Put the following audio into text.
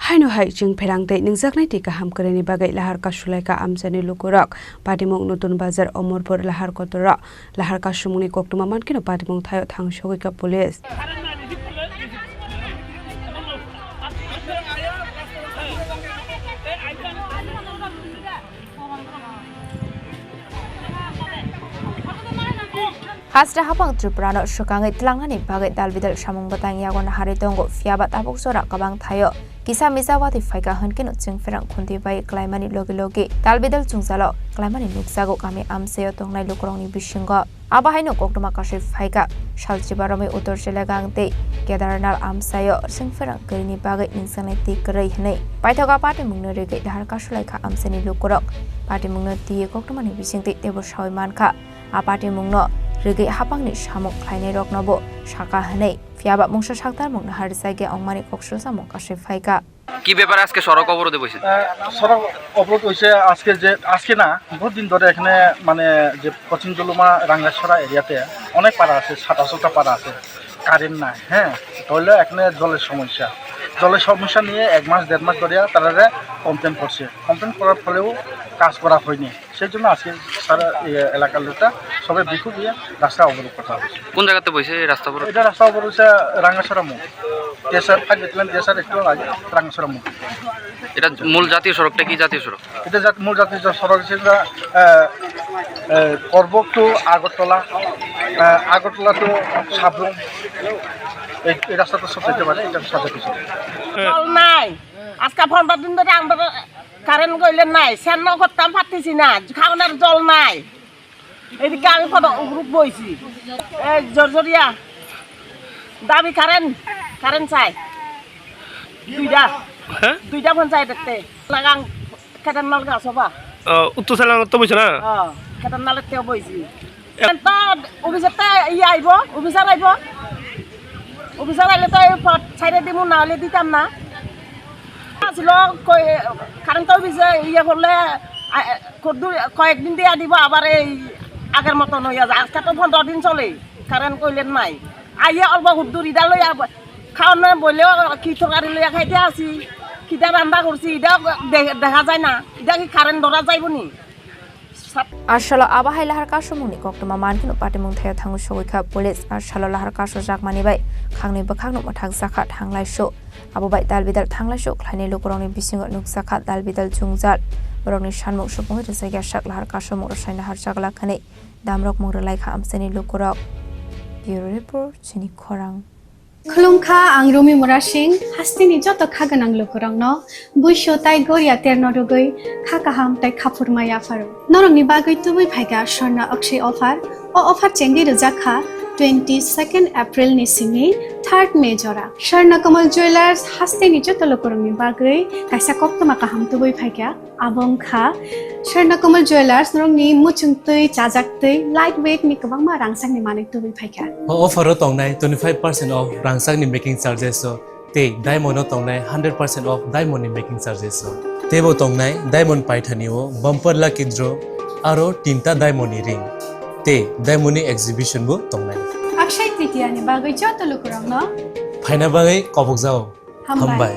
Haino hai Chwngpherang de Nungjaknai ti Kaham Kwrwini Bagwi Lahar Kaswlaikha Amchaini Lukurok Patimung Nutun Bazar Omorpur Lahar Kotora Lahar Kasumuni Koktuma Mankino Patimung Thayo Thangshogika Police Hasra habang Tripura no Khorang itlangani Bagwi dalbidal samung batang yagon haritongo fiabat abok sora kabang thayo kisa misawati faika hankino Chwngpherang khundi bai klaimani logi dalbidal chungzalo klaimani nuksago kami amseyo tongnai lukurokni bisingo aba haino koktuma kashi faika salchibarami utor jilegangte kedarnal amsayo Chwngpherang Kwrwini Bagwi Nungjaknai ti krei hnei paithoga party mungno rege Lahar Kaswlaikha Amchaini Lukurok party mungno ti koktumani bisingte tebo sawi mankha a party mungno rege hapangni samuk khlainai roknobo saka hnei fiaba mungsa saktar mungna harisage ongmani kokso samuk kashi faika কি ব্যাপারে আজকে সড়ক অবরোধে বসে সড়ক অবরোধ হয়েছে আজকে না বহুত দিন ধরে এখানে মানে যে পশ্চিমজলুমা রাঙ্গাছড়া এরিয়াতে অনেক পাড়া আছে ৭৭টা পাড়া আছে কারেন্ট নাই হ্যাঁ তাহলে এখানে জলের সমস্যা নিয়ে 1 মাস 1.5 মাস ধরে তারা কমপ্লেন করছে কমপ্লেন করার ফলেও কাজ করা হয়নি সেই জন্য আজকে সারা এলাকার লোকটা সবাই বিক্ষোভ দিয়ে রাস্তা অবরোধ করা হয়েছে কোন জায়গাতে বসে রাস্তা অবরোধ এটা রাস্তা অবরোধ হচ্ছে রাঙ্গাছড়া মোড় দেশার একটু আগে রাঙ্গাছড়া মোড় এটা মূল জাতীয় সড়কটা কি জাতীয় সড়ক এটা মূল জাতীয় সড়ক হিসেবে করবক টু আগরতলা টু সাবরুম এই রাস্তাটা সব যেতে পারে এটা সাথে কিছু জল নাই আজকে 15 দিন ধরে আমরা কারেন্ট গইলে নাই সেন করতাম পারতেছি না খাওয়ানোর জল নাই এদিকে আমি কত গ্রুপ বইছি এই জর্জরিয়া দাবি কারেন্ট চাই দুইটা পঞ্চায়েতে লাগাং কেটার নাল গাছবা উত্তর সালাং তো বইছ না কেটার নালের তেও বইছি তো অফিসারটা আইব অফিসার আইলে তো ছাইড়ে দিব না হলে দিতাম না ছিল কারেন্ট অফিসে করলে কয়েকদিন দিয়ে দিব আবার এই আগের মতন হইয়া যায় আজকে তো 15 দিন চলে কারেন্ট কইলেন নাই আইয়া অল্প হুদ্দুর ইদা লইয়া খাওয়ানো বললেও কি তরকারি লইয়া খাইতে আসি কিটা রান্না করছি এটা দেখা যায় না এটা কি কারেন্ট ধরা যাইব নি Arshalo abahai Lahar Kasumuni koktuma mankino patimung thayo thangshogika police arshalo Lahar Kasu jakmani bai khangni bakhangno mathak zakha thanglai sho abubai dalbidal thanglai sho khlaini lukurokni bisingo nukjakha dalbidal jungjal borokni sanmuk supung resaiga sak Lahar Kasumuk rasaina harjagla khani damrok Laikha Amchaini Lukurok Bureau Report Chini Khorang Khulungkha ang Rumi Murashing hastini joto khaganang lukurang no buisho tai goria terno rugoi Kaham tai khapurmaya faru norongni bagui tubui phaiga sorna akshay offer chengi rujakha 22nd April ni simi 3rd May jora Sharna Kamal Jewelers hastini joto lukurangni bagui kaisa koktoma kaham tubui phaiga abongkha Sharna Kamal Jewelers norongni muchungtui chajaktui lightweight ni kabangma rangsangni manik tubui phaiga offer tongnai 25% off rangsangni making charges so te diamond tongnai 100% off diamond ni making charges so tebo tongnai diamond paithanio bumper lucky draw aro tinta diamond ni ring te diamond ni exhibition bo tongnai Akshay Tritiya ni bagui joto lukurang no phaina bagai kobok jao hambai